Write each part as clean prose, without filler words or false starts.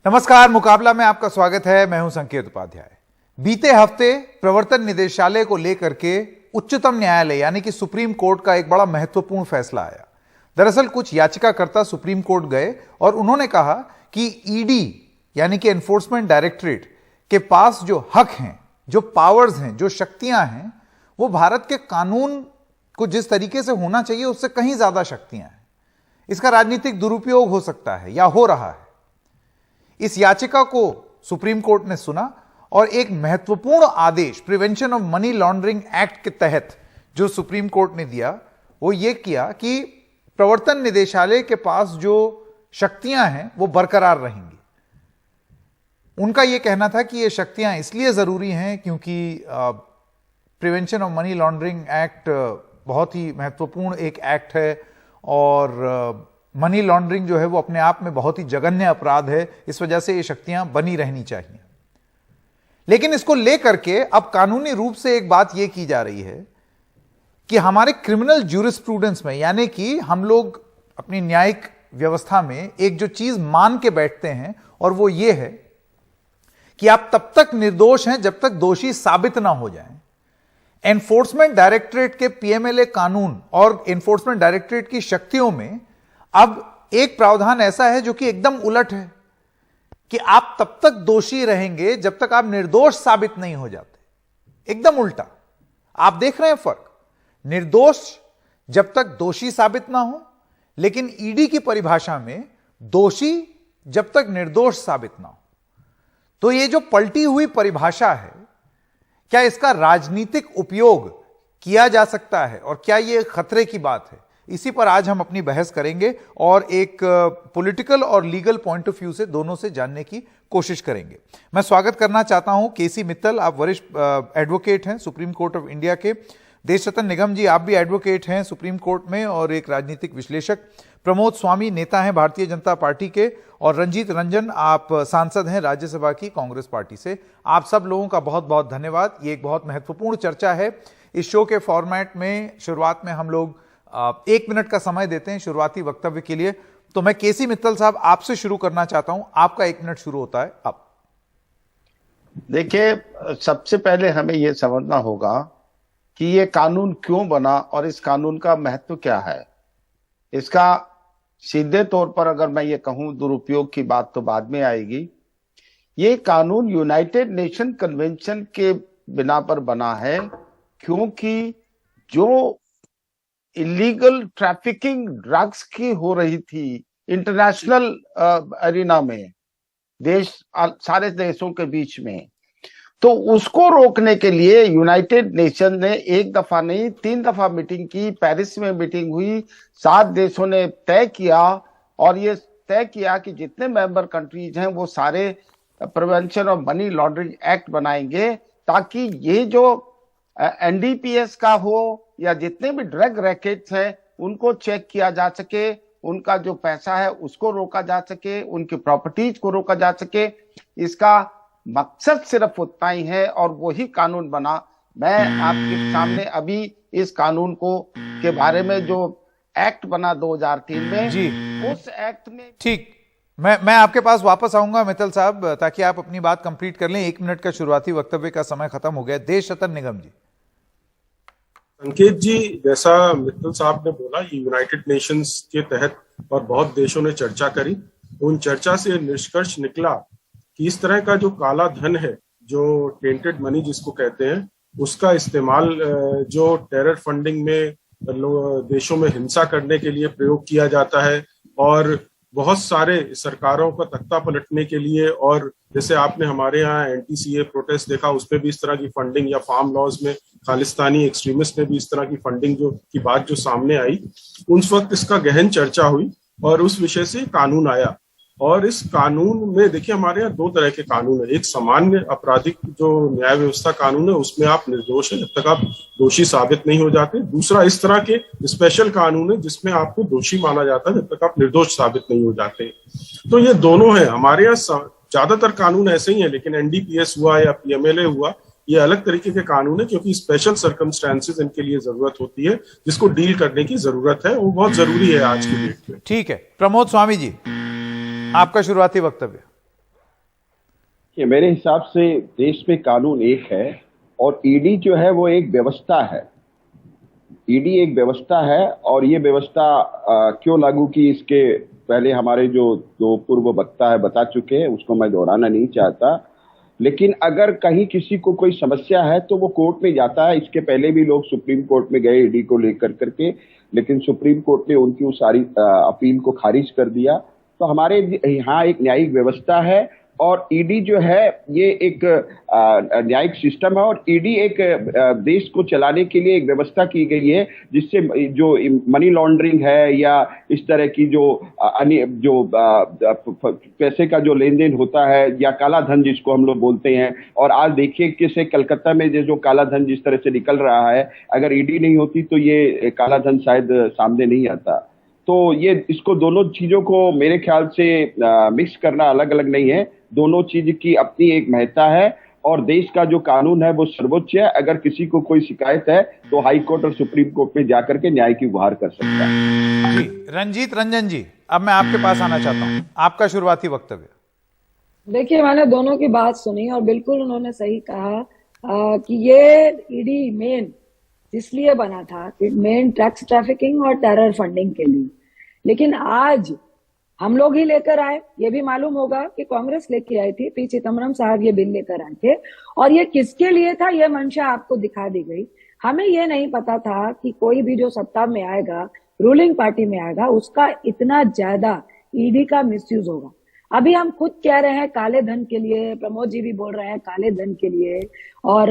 नमस्कार, मुकाबला में आपका स्वागत है। मैं हूं संकेत उपाध्याय। बीते हफ्ते प्रवर्तन निदेशालय को लेकर के उच्चतम न्यायालय यानी कि सुप्रीम कोर्ट का एक बड़ा महत्वपूर्ण फैसला आया। दरअसल कुछ याचिकाकर्ता सुप्रीम कोर्ट गए और उन्होंने कहा कि ईडी यानी कि एनफोर्समेंट डायरेक्टरेट के पास जो हक हैं, जो पावर्स हैं, जो शक्तियां हैं, वो भारत के कानून को जिस तरीके से होना चाहिए उससे कहीं ज्यादा शक्तियां हैं। इसका राजनीतिक दुरुपयोग हो सकता है या हो रहा है। इस याचिका को सुप्रीम कोर्ट ने सुना और एक महत्वपूर्ण आदेश prevention of money laundering act के तहत जो सुप्रीम कोर्ट ने दिया वो ये किया कि प्रवर्तन निदेशालय के पास जो शक्तियां हैं वो बरकरार रहेंगी। उनका यह कहना था कि ये शक्तियां इसलिए जरूरी हैं क्योंकि prevention of money laundering act बहुत ही महत्वपूर्ण एक एक्ट है और मनी लॉन्ड्रिंग जो है वो अपने आप में बहुत ही जघन्य अपराध है। इस वजह से ये शक्तियां बनी रहनी चाहिए। लेकिन इसको लेकर के अब कानूनी रूप से एक बात यह की जा रही है कि हमारे क्रिमिनल ज्यूरिस्प्रूडेंस में, यानी कि हम लोग अपनी न्यायिक व्यवस्था में एक जो चीज मान के बैठते हैं और वो ये है कि आप तब तक निर्दोष हैं जब तक दोषी साबित ना हो जाएं। एनफोर्समेंट डायरेक्टरेट के पीएमएलए कानून और एनफोर्समेंट डायरेक्टरेट की शक्तियों में अब एक प्रावधान ऐसा है जो कि एकदम उलट है कि आप तब तक दोषी रहेंगे जब तक आप निर्दोष साबित नहीं हो जाते। एकदम उल्टा। आप देख रहे हैं फर्क। निर्दोष जब तक दोषी साबित ना हो, लेकिन ईडी की परिभाषा में दोषी जब तक निर्दोष साबित ना हो। तो ये जो पलटी हुई परिभाषा है, क्या इसका राजनीतिक उपयोग किया जा सकता है और क्या यह खतरे की बात है? इसी पर आज हम अपनी बहस करेंगे और एक पॉलिटिकल और लीगल पॉइंट ऑफ व्यू से दोनों से जानने की कोशिश करेंगे। मैं स्वागत करना चाहता हूं केसी मित्तल, आप वरिष्ठ एडवोकेट हैं सुप्रीम कोर्ट ऑफ इंडिया के। देशरतन निगम जी, आप भी एडवोकेट हैं सुप्रीम कोर्ट में और एक राजनीतिक विश्लेषक। प्रमोद स्वामी नेता हैं भारतीय जनता पार्टी के और रंजीत रंजन, आप सांसद हैं राज्यसभा की कांग्रेस पार्टी से। आप सब लोगों का बहुत बहुत धन्यवाद। ये एक बहुत महत्वपूर्ण चर्चा है। इस शो के फॉर्मेट में शुरुआत में हम लोग 1 मिनट का समय देते हैं शुरुआती वक्तव्य के लिए। तो मैं केसी मित्तल साहब आपसे शुरू करना चाहता हूं। आपका 1 मिनट शुरू होता है अब। देखिए, सबसे पहले हमें यह समझना होगा कि ये कानून क्यों बना और इस कानून का महत्व क्या है। इसका सीधे तौर पर अगर मैं ये कहूं, दुरुपयोग की बात तो बाद में आएगी। ये कानून यूनाइटेड नेशन कन्वेंशन के बिना पर बना है क्योंकि जो इलीगल ट्रैफिकिंग ड्रग्स की हो रही थी इंटरनेशनल अरीना में, सारे देशों के बीच में, तो उसको रोकने के लिए यूनाइटेड नेशन ने 1 दफा नहीं 3 दफा मीटिंग की। पेरिस में मीटिंग हुई, 7 देशों ने तय किया और ये तय किया कि जितने मेंबर कंट्रीज हैं वो सारे prevention of money laundering act बनाएंगे ताकि ये जो एनडीपीएस का हो या जितने भी ड्रग रैकेट्स हैं उनको चेक किया जा सके, उनका जो पैसा है उसको रोका जा सके, उनकी प्रॉपर्टीज को रोका जा सके। इसका मकसद सिर्फ उतना ही है और वही कानून बना। मैं आपके सामने अभी इस कानून को के बारे में जो एक्ट बना 2003 में जी, उस एक्ट में ठीक, मैं आपके पास वापस आऊंगा मित्तल साहब ताकि आप अपनी बात कंप्लीट कर लें। 1 मिनट का शुरुआती वक्तव्य का समय खत्म हो गया। देशरतन निगम जी। संकेत जी, जैसा मित्तल साहब ने बोला, ये यूनाइटेड नेशंस के तहत और बहुत देशों ने चर्चा करी। उन चर्चा से निष्कर्ष निकला कि इस तरह का जो काला धन है, जो टेंटेड मनी जिसको कहते हैं, उसका इस्तेमाल जो टेरर फंडिंग में देशों में हिंसा करने के लिए प्रयोग किया जाता है और बहुत सारे सरकारों का तख्ता पलटने के लिए, और जैसे आपने हमारे यहाँ एंटी-सीए प्रोटेस्ट देखा, उसमें भी इस तरह की फंडिंग, या फार्म लॉज में खालिस्तानी एक्सट्रीमिस्ट में भी इस तरह की फंडिंग की बात जो सामने आई, उस वक्त इसका गहन चर्चा हुई और उस विषय से कानून आया। और इस कानून में देखिए, हमारे यहाँ 2 तरह के कानून है। एक सामान्य आपराधिक जो न्याय व्यवस्था कानून है, उसमें आप निर्दोष हैं जब तक आप दोषी साबित नहीं हो जाते। दूसरा इस तरह के स्पेशल कानून है जिसमें आपको दोषी माना जाता है जब तक आप निर्दोष साबित नहीं हो जाते। तो ये दोनों है। हमारे यहाँ ज्यादातर कानून ऐसे ही है, लेकिन एनडीपीएस हुआ या पीएमएलए हुआ, ये अलग तरीके के कानून है क्योंकि स्पेशल सर्कमस्टेंसेस इनके लिए जरूरत होती है, जिसको डील करने की जरूरत है। वो बहुत जरूरी है आज की डेट में। ठीक है, प्रमोद स्वामी जी, आपका शुरुआती वक्तव्य। कि मेरे हिसाब से देश में कानून एक है और ईडी जो है वो एक व्यवस्था है। ईडी एक व्यवस्था है और ये व्यवस्था क्यों लागू की, इसके पहले हमारे जो दो पूर्व वक्ता है बता चुके हैं, उसको मैं दोहराना नहीं चाहता। लेकिन अगर कहीं किसी को कोई समस्या है तो वो कोर्ट में जाता है। इसके पहले भी लोग सुप्रीम कोर्ट में गए ईडी को लेकर करके, लेकिन सुप्रीम कोर्ट ने उनकी उस सारी अपील को खारिज कर दिया। तो हमारे यहाँ एक न्यायिक व्यवस्था है और ईडी जो है ये एक न्यायिक सिस्टम है और ईडी एक देश को चलाने के लिए एक व्यवस्था की गई है, जिससे जो मनी लॉन्ड्रिंग है या इस तरह की जो पैसे का जो लेन देन होता है या काला धन जिसको हम लोग बोलते हैं, और आज देखिए कैसे कलकत्ता में जो काला धन जिस तरह से निकल रहा है, अगर ईडी नहीं होती तो ये काला धन शायद सामने नहीं आता। तो ये इसको दोनों चीजों को मेरे ख्याल से मिक्स करना अलग अलग नहीं है। दोनों चीज की अपनी एक महत्ता है और देश का जो कानून है वो सर्वोच्च है। अगर किसी को कोई शिकायत है तो हाई कोर्ट और सुप्रीम कोर्ट में जाकर के न्याय की गुहार कर सकता है। जी रंजीत रंजन जी, अब मैं आपके पास आना चाहता हूं, आपका शुरुआती वक्तव्य। देखिए, मैंने दोनों की बात सुनी और बिल्कुल उन्होंने सही कहा कि ये ईडी मेन इसलिए बना था कि मेन ड्रग्स ट्रैफिकिंग और टेरर फंडिंग के लिए, लेकिन आज हम लोग ही लेकर आए। ये भी मालूम होगा कि कांग्रेस लेके आई थी, पी चिदम्बरम साहब ये बिल लेकर आए थे और ये किसके लिए था ये मंशा आपको दिखा दी गई। हमें ये नहीं पता था कि कोई भी जो सत्ता में आएगा, रूलिंग पार्टी में आएगा, उसका इतना ज्यादा ईडी का मिसयूज होगा। अभी हम खुद कह रहे हैं काले धन के लिए, प्रमोद जी भी बोल रहे हैं काले धन के लिए, और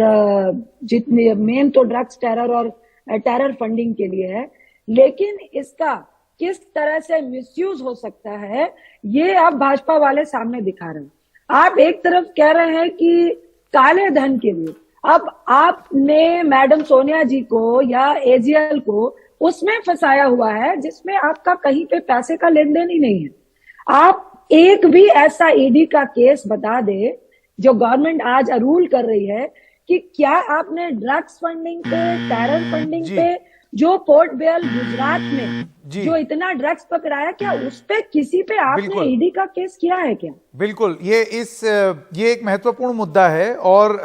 जितने मेन तो ड्रग्स टेरर और टेरर फंडिंग के लिए है, लेकिन इसका किस तरह से मिसयूज हो सकता है ये अब भाजपा वाले सामने दिखा रहे हैं। आप एक तरफ कह रहे हैं कि काले धन के लिए, अब आपने मैडम सोनिया जी को या एजीएल को उसमें फंसाया हुआ है जिसमें आपका कहीं पे पैसे का लेन देन ही नहीं है। आप एक भी ऐसा ईडी का केस बता दे जो गवर्नमेंट आज रूल कर रही है कि क्या आपने ड्रग्स फंडिंग पे, टेरर फंडिंग पे, जो पोर्ट ब्लेयर गुजरात में जो इतना ड्रग्स पकड़ाया, क्या उस पे किसी पे आपने ईडी का केस किया है क्या? बिल्कुल, ये एक महत्वपूर्ण मुद्दा है और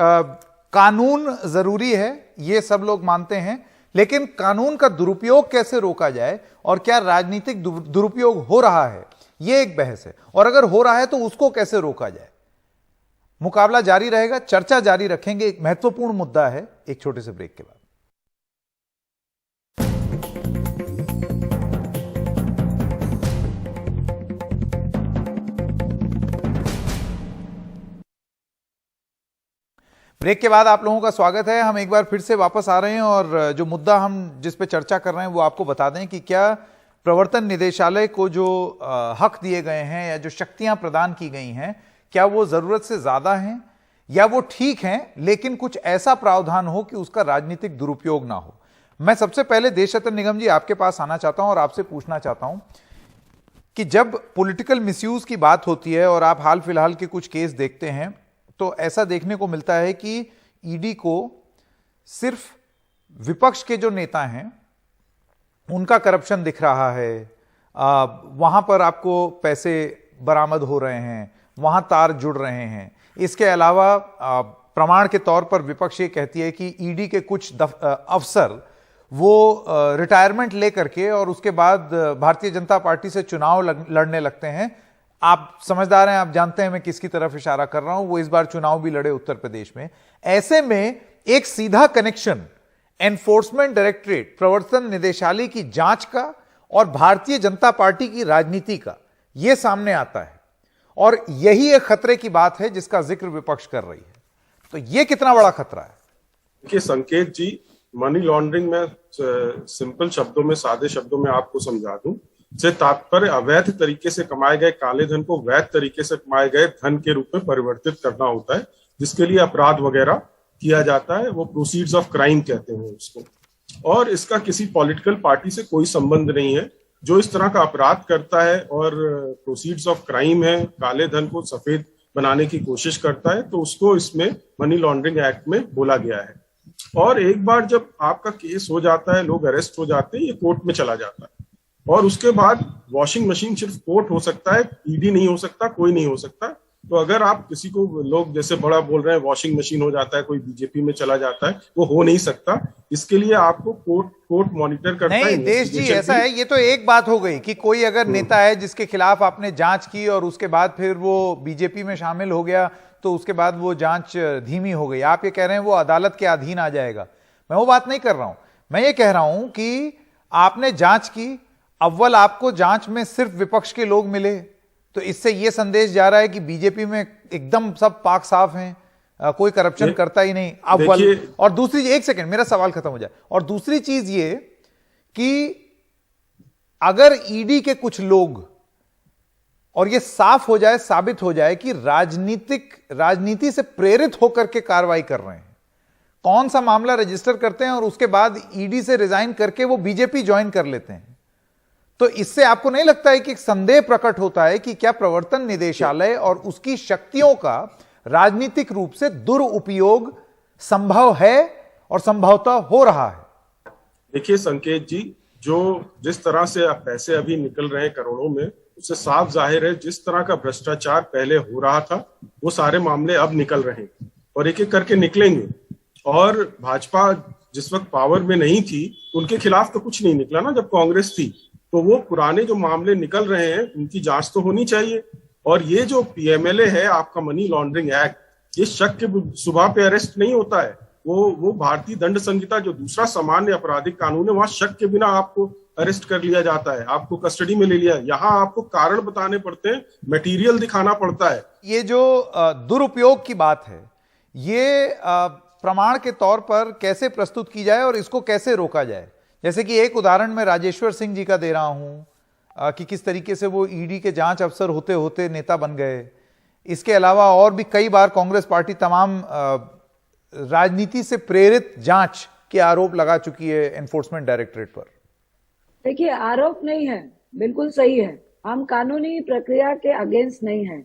कानून जरूरी है, ये सब लोग मानते हैं, लेकिन कानून का दुरुपयोग कैसे रोका जाए और क्या राजनीतिक दुरुपयोग हो रहा है, ये एक बहस है, और अगर हो रहा है तो उसको कैसे रोका जाए। मुकाबला जारी रहेगा, चर्चा जारी रखेंगे, एक महत्वपूर्ण मुद्दा है। एक छोटे से ब्रेक के बाद आप लोगों का स्वागत है। हम एक बार फिर से वापस आ रहे हैं और जो मुद्दा हम जिस पे चर्चा कर रहे हैं वो आपको बता दें कि क्या प्रवर्तन निदेशालय को जो हक दिए गए हैं या जो शक्तियां प्रदान की गई हैं, क्या वो जरूरत से ज्यादा हैं या वो ठीक हैं, लेकिन कुछ ऐसा प्रावधान हो कि उसका राजनीतिक दुरुपयोग ना हो। मैं सबसे पहले देशरत्न निगम जी आपके पास आना चाहता हूं और आपसे पूछना चाहता हूं कि जब पॉलिटिकल मिसयूज की बात होती है और आप हाल फिलहाल के कुछ केस देखते हैं तो ऐसा देखने को मिलता है कि ईडी को सिर्फ विपक्ष के जो नेता हैं उनका करप्शन दिख रहा है, वहां पर आपको पैसे बरामद हो रहे हैं, वहां तार जुड़ रहे हैं। इसके अलावा प्रमाण के तौर पर विपक्ष ये कहती है कि ईडी के कुछ अफसर वो रिटायरमेंट लेकर के और उसके बाद भारतीय जनता पार्टी से चुनाव लड़ने लगते हैं। आप समझदार हैं, आप जानते हैं मैं किसकी तरफ इशारा कर रहा हूं। वो इस बार चुनाव भी लड़े उत्तर प्रदेश में। ऐसे में एक सीधा कनेक्शन एनफोर्समेंट डायरेक्टरेट, प्रवर्तन निदेशालय की जांच का और भारतीय जनता पार्टी की राजनीति का यह सामने आता है और यही एक खतरे की बात है जिसका जिक्र विपक्ष कर रही है। तो यह कितना बड़ा खतरा है? देखिए संकेत जी, मनी लॉन्ड्रिंग में सिंपल शब्दों में, सादे शब्दों में आपको समझा दूं, से तात्पर्य अवैध तरीके से कमाए गए काले धन को वैध तरीके से कमाए गए धन के रूप में परिवर्तित करना होता है, जिसके लिए अपराध वगैरह किया जाता है। वो प्रोसीड्स ऑफ क्राइम कहते हैं उसको, और इसका किसी पॉलिटिकल पार्टी से कोई संबंध नहीं है। जो इस तरह का अपराध करता है और प्रोसीड्स ऑफ क्राइम है, काले धन को सफेद बनाने की कोशिश करता है, तो उसको इसमें मनी लॉन्ड्रिंग एक्ट में बोला गया है। और एक बार जब आपका केस हो जाता है, लोग अरेस्ट हो जाते हैं, ये कोर्ट में चला जाता है और उसके बाद वॉशिंग मशीन सिर्फ कोर्ट हो सकता है, ईडी नहीं हो सकता, कोई नहीं हो सकता। तो अगर आप किसी को, लोग जैसे बड़ा बोल रहे हैं वॉशिंग मशीन हो जाता है, कोई बीजेपी में चला जाता है, वो हो नहीं सकता। इसके लिए आपको कोर्ट मॉनिटर करता है। नहीं देश जी, ऐसा है, ये तो एक बात हो गई कि कोई अगर नेता है जिसके खिलाफ आपने जांच की और उसके बाद फिर वो बीजेपी में शामिल हो गया, तो उसके बाद वो जांच धीमी हो गई। आप ये कह रहे हैं वो अदालत के अधीन आ जाएगा। मैं वो बात नहीं कर रहा हूं। मैं ये कह रहा हूं कि आपने जांच की, अव्वल आपको जांच में सिर्फ विपक्ष के लोग मिले, तो इससे यह संदेश जा रहा है कि बीजेपी में एकदम सब पाक साफ हैं, कोई करप्शन करता ही नहीं, अव्वल। और दूसरी, एक सेकंड मेरा सवाल खत्म हो जाए, और दूसरी चीज ये कि अगर ईडी के कुछ लोग, और ये साफ हो जाए, साबित हो जाए कि राजनीति से प्रेरित होकर के कार्रवाई कर रहे हैं, कौन सा मामला रजिस्टर करते हैं और उसके बाद ईडी से रिजाइन करके वो बीजेपी ज्वाइन कर लेते हैं, तो इससे आपको नहीं लगता है कि एक संदेह प्रकट होता है कि क्या प्रवर्तन निदेशालय और उसकी शक्तियों का राजनीतिक रूप से दुरुपयोग संभव है और संभवतः हो रहा है? देखिए संकेत जी, जिस तरह से पैसे अभी निकल रहे हैं करोड़ों में, उससे साफ जाहिर है जिस तरह का भ्रष्टाचार पहले हो रहा था वो सारे मामले अब निकल रहे हैं और एक एक करके निकलेंगे। और भाजपा जिस वक्त पावर में नहीं थी उनके खिलाफ तो कुछ नहीं निकला ना, जब कांग्रेस थी, तो वो पुराने जो मामले निकल रहे हैं उनकी जांच तो होनी चाहिए। और ये जो पीएमएलए है आपका, मनी लॉन्ड्रिंग एक्ट, ये शक के सुबह पे अरेस्ट नहीं होता है। वो भारतीय दंड संहिता जो दूसरा सामान्य आपराधिक कानून है, वहां शक के बिना आपको अरेस्ट कर लिया जाता है, आपको कस्टडी में ले लिया। यहाँ आपको कारण बताने पड़ते हैं, मटेरियल दिखाना पड़ता है। ये जो दुरुपयोग की बात है, ये प्रमाण के तौर पर कैसे प्रस्तुत की जाए और इसको कैसे रोका जाए? जैसे कि एक उदाहरण मैं राजेश्वर सिंह जी का दे रहा हूं कि किस तरीके से वो ईडी के जांच अफसर होते होते नेता बन गए। इसके अलावा और भी कई बार कांग्रेस पार्टी तमाम राजनीति से प्रेरित जांच के आरोप लगा चुकी है एनफोर्समेंट डायरेक्टरेट पर। देखिए, आरोप नहीं है, बिल्कुल सही है, हम कानूनी प्रक्रिया के अगेंस्ट नहीं है।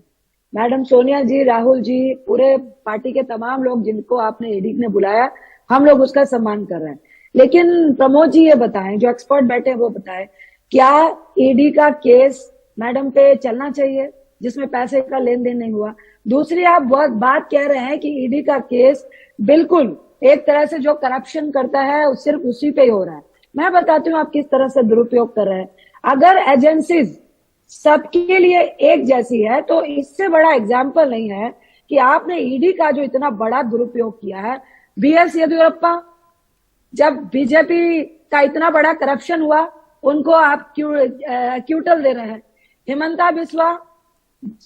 मैडम सोनिया जी, राहुल जी, पूरे पार्टी के तमाम लोग जिनको आपने ईडी ने बुलाया, हम लोग उसका सम्मान कर रहे हैं। लेकिन प्रमोद जी ये बताएं, जो एक्सपर्ट बैठे हैं वो बताएं, क्या ईडी का केस मैडम पे चलना चाहिए जिसमें पैसे का लेन देन नहीं हुआ? दूसरी, आप बात कह रहे हैं कि ईडी का केस बिल्कुल एक तरह से जो करप्शन करता है सिर्फ उसी पे ही हो रहा है। मैं बताती हूँ आप किस तरह से दुरुपयोग कर रहे हैं। अगर एजेंसीज सबके लिए एक जैसी है तो इससे बड़ा एग्जाम्पल नहीं है कि आपने ईडी का जो इतना बड़ा दुरुपयोग किया है। बीएस येदियुरप्पा, जब बीजेपी का इतना बड़ा करप्शन हुआ, उनको आप क्यूटल दे रहे हैं। हिमंता बिस्वा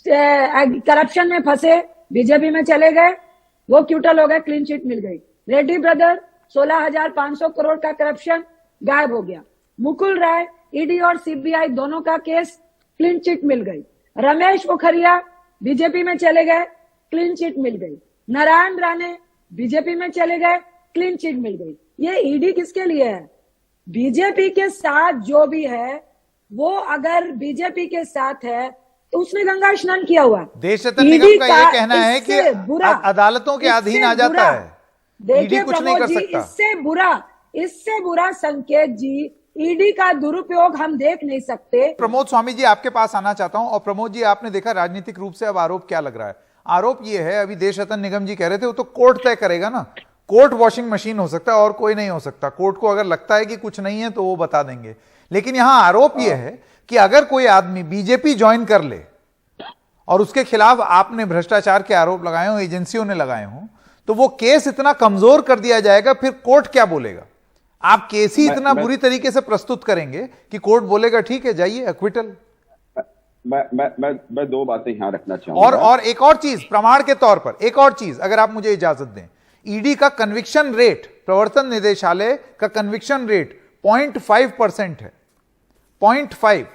करप्शन में फंसे, बीजेपी में चले गए, वो क्यूटल हो गए, क्लीन चिट मिल गई। रेड्डी ब्रदर 16,500 करोड़ का करप्शन गायब हो गया। मुकुल राय, ईडी और सीबीआई दोनों का केस, क्लीन चिट मिल गई। रमेश पोखरिया बीजेपी में चले गए, क्लीन चिट मिल गई। नारायण राणे बीजेपी में चले गए, क्लीन चिट मिल गई। ये ईडी किसके लिए है? बीजेपी के साथ जो भी है वो अगर बीजेपी के साथ है तो उसने गंगा स्नान किया हुआ। देशरत्न निगम का ये कहना है कि अदालतों के अधीन आ जाता है, ईडी कुछ नहीं कर सकता। इससे बुरा संकेत जी, ईडी का दुरुपयोग हम देख नहीं सकते। प्रमोद स्वामी जी, आपके पास आना चाहता हूं। और प्रमोद जी, आपने देखा राजनीतिक रूप से अब आरोप क्या लग रहा है? आरोप ये है, अभी देशरत्न निगम जी कह रहे थे वो तो कोर्ट तय करेगा ना, कोर्ट वॉशिंग मशीन हो सकता है और कोई नहीं हो सकता। कोर्ट को अगर लगता है कि कुछ नहीं है तो वो बता देंगे। लेकिन यहां आरोप यह है कि अगर कोई आदमी बीजेपी ज्वाइन कर ले और उसके खिलाफ आपने भ्रष्टाचार के आरोप लगाए हो, एजेंसियों ने लगाए हो, तो वो केस इतना कमजोर कर दिया जाएगा, फिर कोर्ट क्या बोलेगा? आप केस ही इतना बुरी तरीके से प्रस्तुत करेंगे कि कोर्ट बोलेगा ठीक है जाइए, एक्विटल। मैं दो बातें यहां रखना चाहूंगा। और एक और चीज प्रमाण के तौर पर, एक और चीज अगर आप मुझे इजाजत दें, ईडी का कन्विक्शन रेट, प्रवर्तन निदेशालय का कन्विक्शन रेट 0.5% है, 0.5।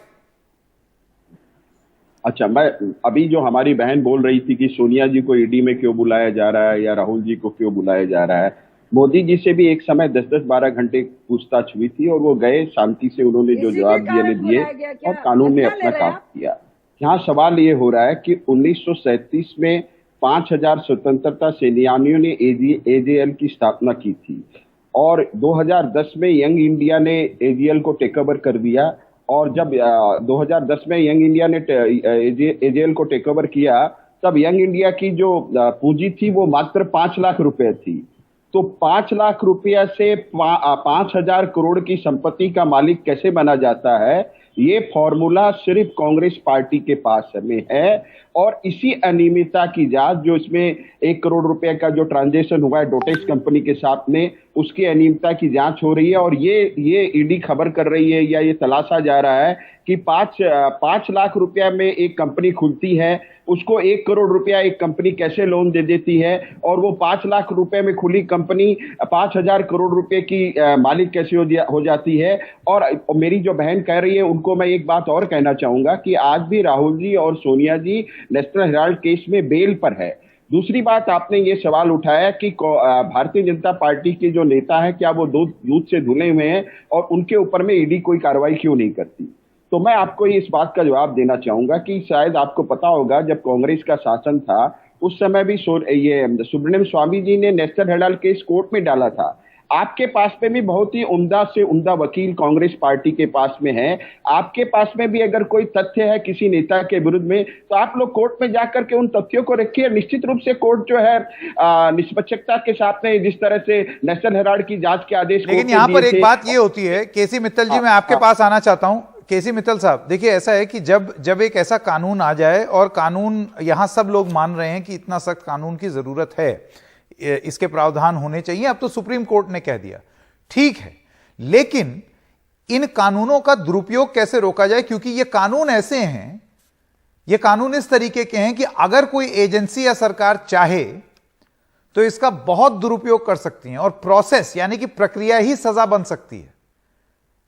अच्छा, मैं अभी जो हमारी बहन बोल रही थी कि सोनिया जी को ईडी में क्यों बुलाया जा रहा है या राहुल जी को क्यों बुलाया जा रहा है, मोदी जी से भी एक समय 10-12 घंटे पूछताछ हुई थी और वो गए, शांति से उन्होंने जो जवाब दिए और कानून ने अपना काम किया। यहाँ सवाल ये हो रहा है कि 1937 में 5,000 स्वतंत्रता सेनानियों ने एजेएल की स्थापना की थी और 2010 में यंग इंडिया ने एजेएल को टेक ओवर कर दिया। और जब 2010 में यंग इंडिया ने एजेएल को टेक ओवर किया तब यंग इंडिया की जो पूंजी थी वो मात्र 5 लाख रुपए थी। तो 5 लाख रुपया से 5,000 करोड़ की संपत्ति का मालिक कैसे बना जाता है, ये फॉर्मूला सिर्फ कांग्रेस पार्टी के पास में है। और इसी अनियमितता की जांच, जो इसमें 1 करोड़ रुपए का जो ट्रांजैक्शन हुआ है डोटेक्स कंपनी के साथ में, उसकी अनियमितता की जांच हो रही है। और ये ईडी खबर कर रही है या ये तलाशा जा रहा है कि 5 लाख रुपया में एक कंपनी खुलती है, उसको 1 करोड़ रुपया एक कंपनी कैसे लोन दे देती है, और वो 5 लाख रुपए में खुली कंपनी 5,000 करोड़ रुपए की मालिक कैसे हो जाती है। और मेरी जो बहन कह रही है, उनको मैं एक बात और कहना चाहूंगा कि आज भी राहुल जी और सोनिया जी नेशनल हेराल्ड केस में बेल पर है। दूसरी बात, आपने ये सवाल उठाया कि भारतीय जनता पार्टी के जो नेता है, क्या वो दूध से धुले हुए हैं और उनके ऊपर में ईडी कोई कार्रवाई क्यों नहीं करती। तो मैं आपको इस बात का जवाब देना चाहूंगा कि शायद आपको पता होगा, जब कांग्रेस का शासन था उस समय भी ये सुब्रमण्यम स्वामी जी ने नेशनल हेराल्ड केस कोर्ट में डाला था। आपके पास में भी बहुत ही उम्दा से उम्दा वकील कांग्रेस पार्टी के पास में है। आपके पास में भी अगर कोई तथ्य है किसी नेता के विरुद्ध में, तो आप लोग कोर्ट में जाकर के उन तथ्यों को रखिए। निश्चित रूप से कोर्ट जो है निष्पक्षता के साथ में, जिस तरह से नेशनल हेराल्ड की जांच के आदेश, लेकिन यहाँ पर एक बात ये होती है, केसी मित्तल जी, मैं आपके पास आना चाहता हूं। केसी मित्तल साहब, देखिए ऐसा है कि जब एक ऐसा कानून आ जाए, और कानून यहां सब लोग मान रहे हैं कि इतना सख्त कानून की जरूरत है, इसके प्रावधान होने चाहिए, अब तो सुप्रीम कोर्ट ने कह दिया, ठीक है, लेकिन इन कानूनों का दुरुपयोग कैसे रोका जाए, क्योंकि ये कानून ऐसे हैं, ये कानून इस तरीके के हैं कि अगर कोई एजेंसी या सरकार चाहे तो इसका बहुत दुरुपयोग कर सकती है, और प्रोसेस यानी कि प्रक्रिया ही सजा बन सकती है।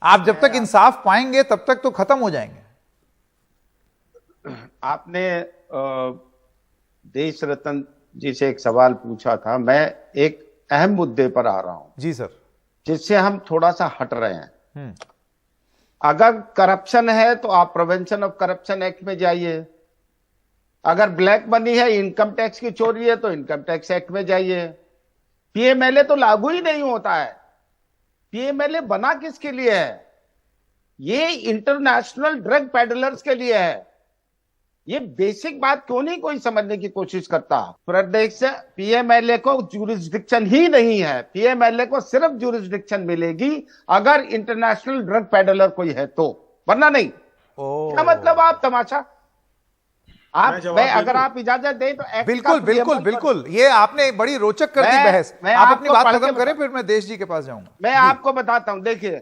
आप जब तक इंसाफ पाएंगे तब तक तो खत्म हो जाएंगे। आपने देश रत्न जी से एक सवाल पूछा था, मैं एक अहम मुद्दे पर आ रहा हूं जी सर, जिससे जिससे हम थोड़ा सा हट रहे हैं। अगर करप्शन है तो आप प्रिवेंशन ऑफ करप्शन एक्ट में जाइए, अगर ब्लैक मनी है, इनकम टैक्स की चोरी है, तो इनकम टैक्स एक्ट में जाइए। पीएमएलए तो लागू ही नहीं होता है। पीएमएलए बना किसके लिए है? ये इंटरनेशनल ड्रग पेडलर्स के लिए है। ये बेसिक बात क्यों नहीं कोई समझने की कोशिश करता? प्रदेश पीएमएलए को ज्यूरिसडिक्शन ही नहीं है। पीएमएलए को सिर्फ ज्यूरिसडिक्शन मिलेगी अगर इंटरनेशनल ड्रग पेडलर कोई है तो, वरना नहीं। क्या मतलब आप तमाशा? मैं अगर आप इजाजत दें तो बिल्कुल बिल्कुल बिल्कुल, ये आपने बड़ी रोचक कर दी बहस। आप अपनी बात खत्म करें, फिर मैं देश जी के पास जाऊंगा। मैं आपको बताता हूं, देखिए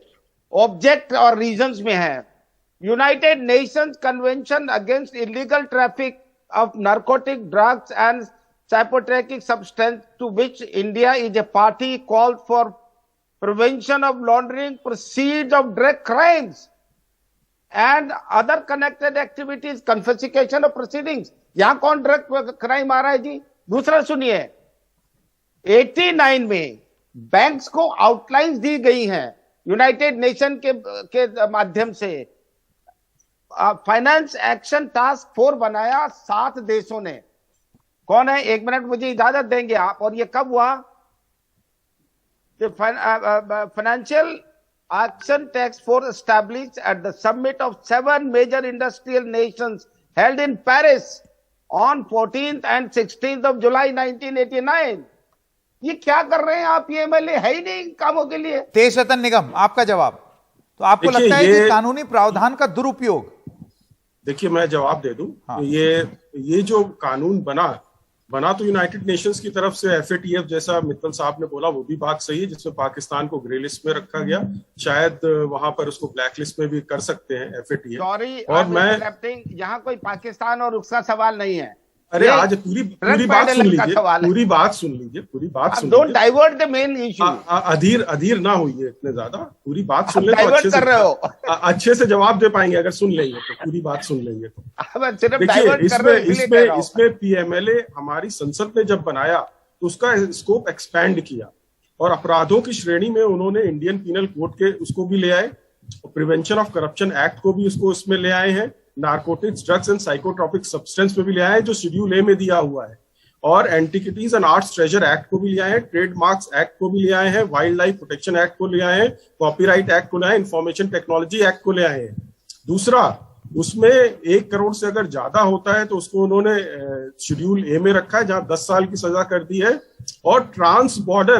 ऑब्जेक्ट और रीजंस में है। United Nations Convention against Illegal Traffic of Narcotic Drugs and Psychotropic Substance to which India is a party called for prevention of laundering proceeds of drug crimes and other connected activities, confiscation of proceedings। यहां कौन drug crime आ रहा है जी? दूसरा सुनिए, 89 में banks को outlines दी गई हैं यूनाइटेड नेशन के माध्यम से। फाइनेंस एक्शन टास्क फोर्स बनाया 7 देशों ने। कौन है? 1 मिनट मुझे इजाजत देंगे आप? और ये कब हुआ? Financial Action Task Force established at the summit of 7 major industrial nations held in Paris on 14th and 16th of July 1989। ये क्या कर रहे हैं आप? ये एमएलए है ही नहीं कामों के लिए। देश रत्न निगम, आपका जवाब। तो आपको लगता है कि कानूनी प्रावधान का दुरुपयोग? देखिए मैं जवाब दे दूं। हाँ। ये जो कानून बना तो यूनाइटेड नेशंस की तरफ से, एफएटीएफ जैसा मित्तल साहब ने बोला, वो भी बात सही है, जिसमें पाकिस्तान को ग्रे लिस्ट में रखा गया। शायद वहां पर उसको ब्लैक लिस्ट में भी कर सकते हैं एफएटीएफ। सॉरी, और मैं यहाँ कोई पाकिस्तान और उसका सवाल नहीं है। अरे आज पूरी बात सुन लीजिए, पूरी बात सुन don't divert the main issue. अधीर ना होइए इतने ज्यादा, पूरी बात सुन ले तो अच्छे से जवाब दे पाएंगे। अगर सुन लेंगे तो, पूरी बात सुन लेंगे तो। देखिए इसमें पीएमएलए हमारी संसद ने जब बनाया तो उसका स्कोप एक्सपैंड किया, और अपराधों की श्रेणी में उन्होंने इंडियन पीनल कोड के उसको भी ले आए, प्रिवेंशन ऑफ करप्शन एक्ट को भी उसको इसमें ले आए हैं, narcotics drugs and Psychotropic substance में भी ले आए हैं जो शेड्यूल ए में दिया हुआ है, और एंटिकिटीज एंड आर्ट्स ट्रेजर एक्ट को भी ले आए हैं, ट्रेडमार्क्स एक्ट को भी ले आए हैं, वाइल्ड लाइफ प्रोटेक्शन एक्ट को ले आए हैं, कॉपीराइट एक्ट को ले आए, इंफॉर्मेशन टेक्नोलॉजी एक्ट को ले आए हैं। दूसरा, उसमें 1 करोड़ से अगर ज्यादा होता है तो उसको उन्होंने शेड्यूल ए में रखा है, जहां 10 साल की सजा कर दी है, और ट्रांस बॉर्डर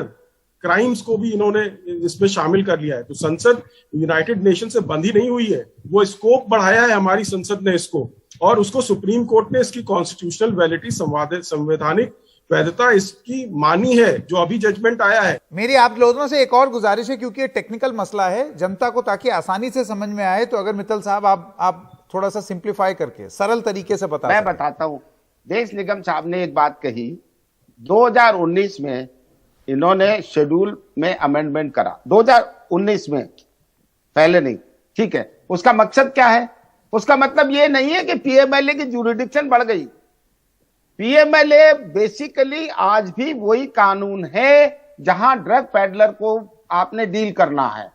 क्राइम्स को भी इन्होंने इसमें शामिल कर लिया है। तो संसद यूनाइटेड नेशन से बंधी नहीं हुई है, वो स्कोप बढ़ाया है हमारी संसद ने इसको, और उसको सुप्रीम कोर्ट ने इसकी कॉन्स्टिट्यूशनल वैलिडिटी, संवैधानिक वैधता इसकी मानी है, जो अभी जजमेंट आया है। मेरी आप लोगों से एक और गुजारिश है, क्योंकि ये टेक्निकल मसला है जनता को, ताकि आसानी से समझ में आए, तो अगर मित्तल साहब आप थोड़ा सा सिंप्लीफाई करके सरल तरीके से बता। मैं बताता हूं। देश निगम साहब ने एक बात कही, 2019 में इन्होंने शेड्यूल में अमेंडमेंट करा, 2019 में, पहले नहीं, ठीक है। उसका मकसद क्या है? उसका मतलब ये नहीं है कि पीएमएलए की जुरिडिक्शन बढ़ गई। पीएमएलए बेसिकली आज भी वही कानून है जहां ड्रग पेडलर को आपने डील करना है।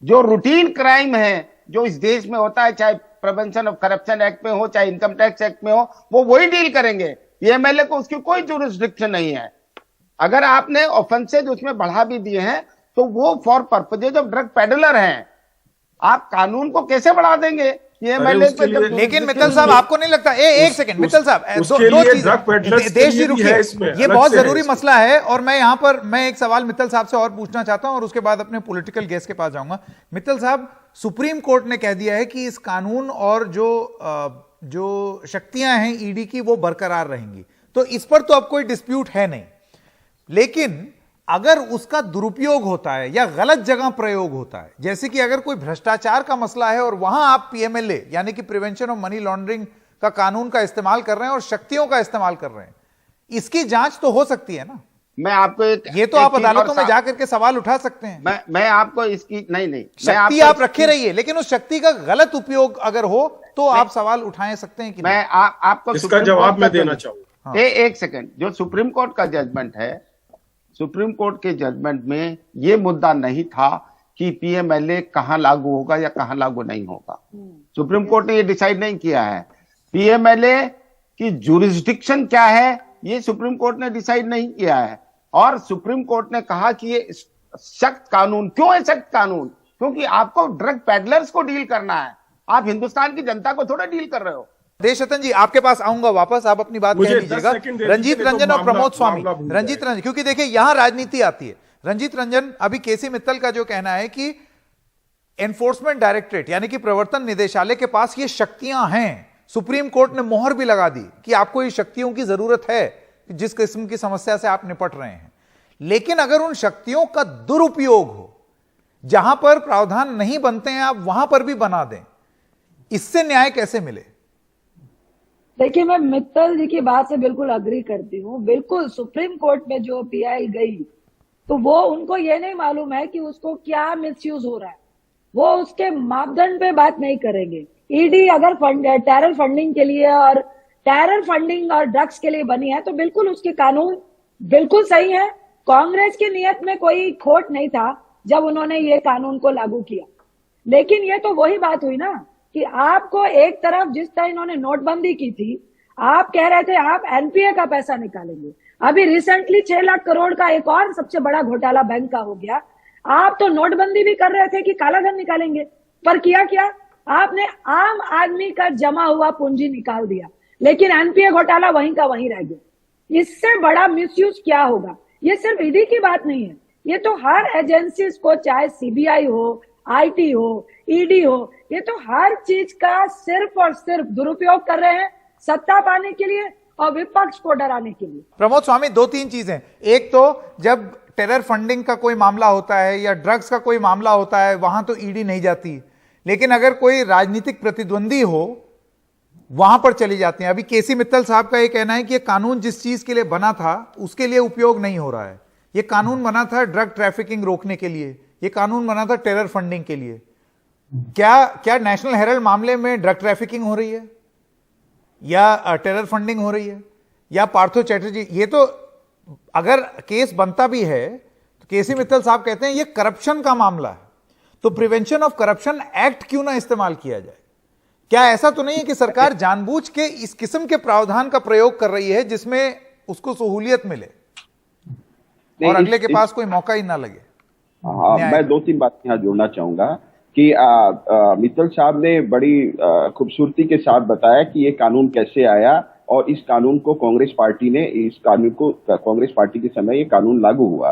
जो रूटीन क्राइम है जो इस देश में होता है, चाहे प्रिवेंशन ऑफ करप्शन एक्ट में हो, चाहे इनकम टैक्स एक्ट में हो, वो वही डील करेंगे। पीएमएलए को उसकी कोई जुरिस्डिक्शन नहीं है। अगर आपने ऑफेंसेज उसमें बढ़ा भी दिए हैं तो वो for purposes of drug peddler हैं। आप कानून को कैसे बढ़ा देंगे? पीएमएलए पे जब, लेकिन मित्तल साहब आपको नहीं लगता, एक सेकंड मित्तल साहब, दो चीजें देश जी रुकिए, ये बहुत जरूरी मसला है, और मैं यहां पर मैं एक सवाल मित्तल साहब से और पूछना चाहता हूं और उसके बाद अपने पॉलिटिकल गेस्ट के पास जाऊंगा। मित्तल साहब, सुप्रीम कोर्ट ने कह दिया है कि इस कानून और जो शक्तियां हैं ईडी की वो बरकरार रहेंगी, तो इस पर तो अब कोई डिस्प्यूट है नहीं। लेकिन अगर उसका दुरुपयोग होता है या गलत जगह प्रयोग होता है, जैसे कि अगर कोई भ्रष्टाचार का मसला है और वहां आप पीएमएलए यानी कि प्रिवेंशन ऑफ मनी लॉन्ड्रिंग का कानून का इस्तेमाल कर रहे हैं और शक्तियों का इस्तेमाल कर रहे हैं, इसकी जांच तो हो सकती है ना। मैं आपको ये तो आप अदालतों में जाकर के सवाल उठा सकते हैं। मैं आपको इसकी नहीं शक्ति आप रखे रहिए, लेकिन उस शक्ति का गलत उपयोग अगर हो तो आप सवाल उठा सकते हैं कि मैं आपको इसका जवाब मैं देना चाहूंगा। एक सेकंड, जो सुप्रीम कोर्ट का जजमेंट है, सुप्रीम कोर्ट के जजमेंट में यह मुद्दा नहीं था कि पीएमएलए कहां लागू होगा या कहां लागू नहीं होगा। सुप्रीम कोर्ट ने यह डिसाइड नहीं किया है। पीएमएलए की जुरिस्डिक्शन क्या है ये सुप्रीम कोर्ट ने डिसाइड नहीं किया है। और सुप्रीम कोर्ट ने कहा कि ये सख्त कानून क्यों है? सख्त कानून क्योंकि आपको ड्रग पेडलर्स को डील करना है, आप हिंदुस्तान की जनता को थोड़ा डील कर रहे हो। देशरतन जी, आपके पास आऊंगा वापस, आप अपनी बात कह लीजिएगा। रंजीत रंजन और प्रमोद स्वामी, रंजीत रंजन, क्योंकि देखिए यहां राजनीति आती है। रंजीत रंजन, अभी केसी मित्तल का जो कहना है कि एनफोर्समेंट डायरेक्टरेट यानी कि प्रवर्तन निदेशालय के पास ये शक्तियां हैं, सुप्रीम कोर्ट ने मोहर भी लगा दी कि आपको ये शक्तियों की जरूरत है जिस किस्म की समस्या से आप निपट रहे हैं। लेकिन अगर उन शक्तियों का दुरुपयोग हो, जहां पर प्रावधान नहीं बनते हैं आप वहां पर भी बना दें, इससे न्याय कैसे मिले? देखिए, मैं मित्तल जी की बात से बिल्कुल अग्री करती हूँ। बिल्कुल सुप्रीम कोर्ट में जो पीआई गई तो वो उनको ये नहीं मालूम है कि उसको क्या मिसयूज हो रहा है, वो उसके मापदंड पे बात नहीं करेंगे। ईडी अगर टेरर फंडिंग के लिए और टेरर फंडिंग और ड्रग्स के लिए बनी है तो बिल्कुल उसके कानून बिल्कुल सही है। कांग्रेस की नीयत में कोई खोट नहीं था जब उन्होंने ये कानून को लागू किया। लेकिन ये तो वही बात हुई ना कि आपको एक तरफ जिस तरह इन्होंने नोटबंदी की थी, आप कह रहे थे आप एनपीए का पैसा निकालेंगे। अभी रिसेंटली 6 लाख करोड़ का एक और सबसे बड़ा घोटाला बैंक का हो गया। आप तो नोटबंदी भी कर रहे थे कि काला धन निकालेंगे, पर किया क्या? आपने आम आदमी का जमा हुआ पूंजी निकाल दिया, लेकिन एनपीए घोटाला वहीं का वहीं रह गया। इससे बड़ा मिसयूज क्या होगा? ये सिर्फ ईडी की बात नहीं है, ये तो हर एजेंसीज को, चाहे सीबीआई हो, आईटी हो, ईडी हो, ये तो हर चीज का सिर्फ और सिर्फ दुरुपयोग कर रहे हैं सत्ता पाने के लिए और विपक्ष को डराने के लिए। प्रमोद स्वामी, 2-3 चीजें। एक तो जब टेरर फंडिंग का कोई मामला होता है या ड्रग्स का कोई मामला होता है वहां तो ईडी नहीं जाती, लेकिन अगर कोई राजनीतिक प्रतिद्वंदी हो वहां पर चली जाती है। अभी केसी मित्तल साहब का यह कहना है कि यह कानून जिस चीज के लिए बना था उसके लिए उपयोग नहीं हो रहा है। यह कानून बना था ड्रग ट्रैफिकिंग रोकने के लिए, यह कानून बना था टेरर फंडिंग के लिए। क्या नेशनल हेराल्ड मामले में ड्रग ट्रैफिकिंग हो रही है या टेरर फंडिंग हो रही है या पार्थो चैटर्जी? ये तो अगर केस बनता भी है तो केसी मित्तल साहब कहते हैं ये करप्शन का मामला है, तो प्रिवेंशन ऑफ करप्शन एक्ट क्यों ना इस्तेमाल किया जाए? क्या ऐसा तो नहीं है कि सरकार जानबूझ के इस किस्म के प्रावधान का प्रयोग कर रही है जिसमें उसको सहूलियत मिले और अगले के पास कोई मौका ही ना लगे? हाँ, मैं 2-3 बात यहां जोड़ना चाहूंगा कि मित्तल साहब ने बड़ी खूबसूरती के साथ बताया कि ये कानून कैसे आया और इस कानून को कांग्रेस पार्टी के समय ये कानून लागू हुआ।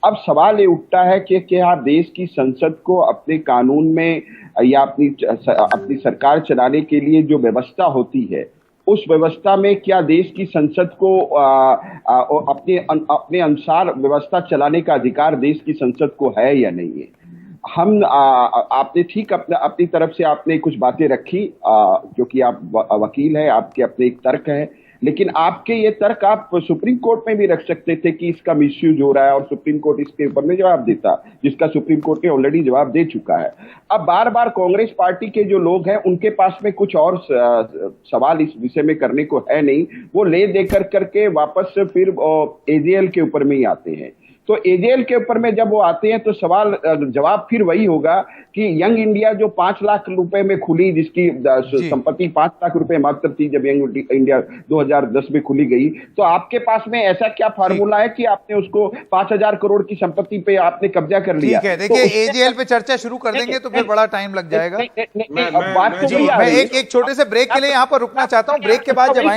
अब सवाल ये उठता है कि क्या देश की संसद को अपने कानून में या अपनी सरकार चलाने के लिए जो व्यवस्था होती है, उस व्यवस्था में क्या देश की संसद को अपने अनुसार व्यवस्था चलाने का अधिकार देश की संसद को है या नहीं है? आपने ठीक अपनी तरफ से आपने कुछ बातें रखी, क्योंकि आप वकील हैं, आपके अपने एक तर्क है, लेकिन आपके ये तर्क आप सुप्रीम कोर्ट में भी रख सकते थे कि इसका मिसयूज हो रहा है और सुप्रीम कोर्ट इसके ऊपर में जवाब देता, जिसका सुप्रीम कोर्ट ने ऑलरेडी जवाब दे चुका है। अब बार बार कांग्रेस पार्टी के जो लोग हैं उनके पास में कुछ और सवाल इस विषय में करने को है नहीं, वो ले देकर करके वापस फिर एजेएल के ऊपर में ही आते हैं। तो एजेएल के ऊपर में जब वो आते हैं तो जवाब फिर वही होगा कि यंग इंडिया जो 5 लाख रुपए में खुली, जिसकी संपत्ति 5 लाख रुपए मात्र थी जब यंग इंडिया 2010 में खुली गई, तो आपके पास में ऐसा क्या फार्मूला है कि आपने उसको 5,000 करोड़ की संपत्ति पे आपने कब्जा कर लिया? ठीक है, देखिए एजेएल पे चर्चा शुरू कर देंगे तो फिर बड़ा टाइम लग जाएगा। मैं एक छोटे से ब्रेक के लिए यहाँ पर रुकना चाहता हूँ। ब्रेक के बाद जब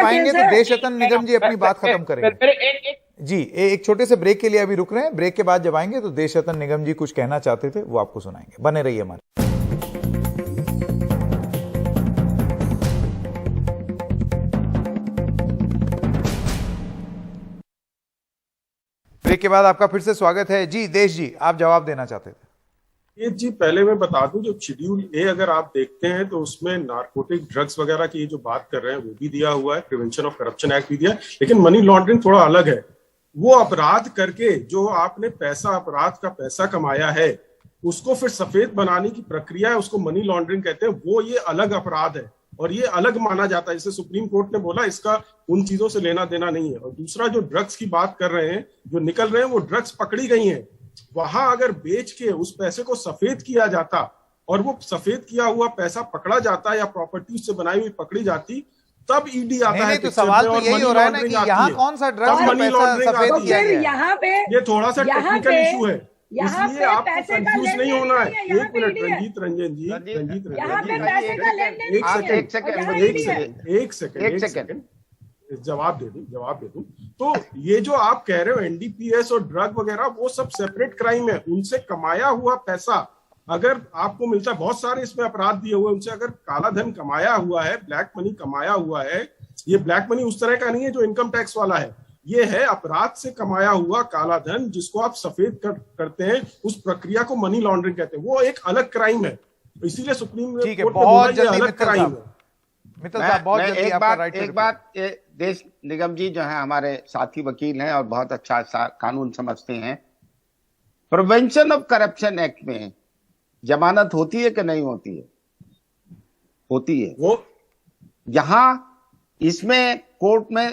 आएंगे तो देशरत्न निगम जी अपनी बात खत्म करेंगे। जी एक छोटे से ब्रेक के लिए अभी रुक रहे हैं। ब्रेक के बाद जब आएंगे तो देशरत्न निगम जी कुछ कहना चाहते थे, वो आपको सुनाएंगे। बने रहिए हमारे। ब्रेक के बाद आपका फिर से स्वागत है। जी देश जी, आप जवाब देना चाहते थे। ये जी पहले मैं बता दूं, जो शेड्यूल ए अगर आप देखते हैं तो उसमें नारकोटिक ड्रग्स वगैरह की जो बात कर रहे हैं वो भी दिया हुआ है, प्रिवेंशन ऑफ करप्शन एक्ट भी दिया है, लेकिन मनी लॉन्ड्रिंग थोड़ा अलग है। वो अपराध करके जो आपने अपराध का पैसा कमाया है उसको फिर सफेद बनाने की प्रक्रिया है, उसको मनी लॉन्ड्रिंग कहते हैं। वो ये अलग अपराध है और ये अलग माना जाता है। जैसे सुप्रीम कोर्ट ने बोला इसका उन चीजों से लेना देना नहीं है। और दूसरा जो ड्रग्स की बात कर रहे हैं, जो निकल रहे हैं, वो ड्रग्स पकड़ी गई हैं। वहां अगर बेच के उस पैसे को सफेद किया जाता और वो सफेद किया हुआ पैसा पकड़ा जाता या प्रॉपर्टी उससे बनाई हुई पकड़ी जाती, तब ईडी आता है। तो सवाल तो यही हो रहा है ना कि यहाँ कौन सा ड्रग्स का पैसा सफेद किया गया है? यहाँ पे ये थोड़ा सा टेक्निकल इशू है, यहाँ इसलिए आपको पैसे का कंफ्यूज नहीं होना है। यहाँ एक मिनट पे रंजीत रंजन जी, यहाँ पे पैसे का लेन देन एक सेकंड जवाब दे दूं। तो ये जो आप कह रहे हो एनडीपीएस और ड्रग वगैरह, वो सब सेपरेट क्राइम है। उनसे कमाया हुआ पैसा अगर आपको मिलता है, बहुत सारे इसमें अपराध दिए हुए, उनसे अगर काला धन कमाया हुआ है, ब्लैक मनी कमाया हुआ है, ये ब्लैक मनी उस तरह का नहीं है जो इनकम टैक्स वाला है, ये है अपराध से कमाया हुआ काला धन, जिसको आप सफेद करते हैं, उस प्रक्रिया को मनी लॉन्ड्रिंग कहते हैं। वो एक अलग क्राइम है, इसीलिए सुप्रीम कोर्ट ने बोला ये अलग क्राइम है। एक बात देश निगम जी जो है हमारे साथी वकील हैं और बहुत अच्छा कानून समझते हैं, प्रिवेंशन ऑफ करप्शन एक्ट में जमानत होती है कि नहीं होती है? होती है। वो यहां इसमें कोर्ट में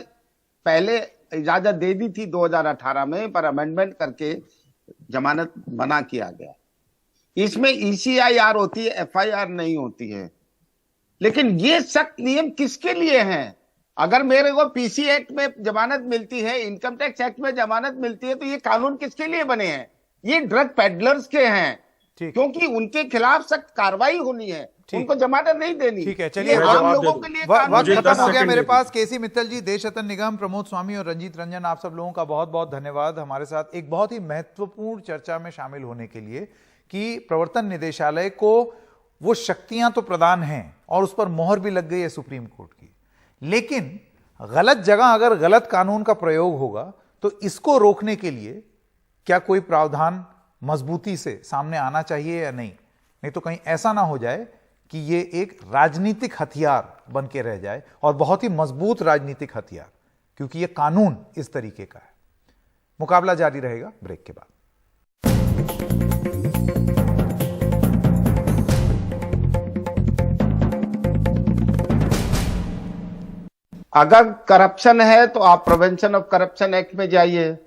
पहले इजाजत दे दी थी 2018 में, पर अमेंडमेंट करके जमानत मना किया गया। इसमें ईसीआईआर होती है, एफआईआर नहीं होती है। लेकिन ये सख्त नियम किसके लिए हैं? अगर मेरे को पीसी एक्ट में जमानत मिलती है, इनकम टैक्स एक्ट में जमानत मिलती है, तो ये कानून किसके लिए बने हैं? ये ड्रग पेडलर्स के हैं, क्योंकि उनके खिलाफ सख्त कार्रवाई होनी है, उनको जमानत नहीं देनी। ठीक है, चलिए आम लोगों के लिए वक्त खत्म हो गया मेरे पास। केसी मित्तल जी, देशरत्न निगम, प्रमोद स्वामी और रंजीत रंजन, आप सब लोगों का बहुत बहुत धन्यवाद हमारे साथ एक बहुत ही महत्वपूर्ण चर्चा में शामिल होने के लिए कि प्रवर्तन निदेशालय को वो शक्तियां तो प्रदान हैं और उस पर मोहर भी लग गई है सुप्रीम कोर्ट की, लेकिन गलत जगह अगर गलत कानून का प्रयोग होगा तो इसको रोकने के लिए क्या कोई प्रावधान मजबूती से सामने आना चाहिए या नहीं तो कहीं ऐसा ना हो जाए कि ये एक राजनीतिक हथियार बन के रह जाए, और बहुत ही मजबूत राजनीतिक हथियार, क्योंकि ये कानून इस तरीके का है। मुकाबला जारी रहेगा ब्रेक के बाद। अगर करप्शन है तो आप प्रिवेंशन ऑफ करप्शन एक्ट में जाइए।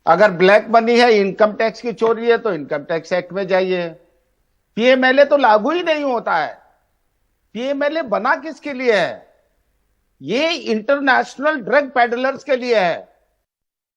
अगर ब्लैक मनी है, इनकम टैक्स की चोरी है, तो इनकम टैक्स एक्ट में जाइए। पीएमएलए तो लागू ही नहीं होता है। पीएमएलए बना किसके लिए है? ये इंटरनेशनल ड्रग पेडलर्स के लिए है।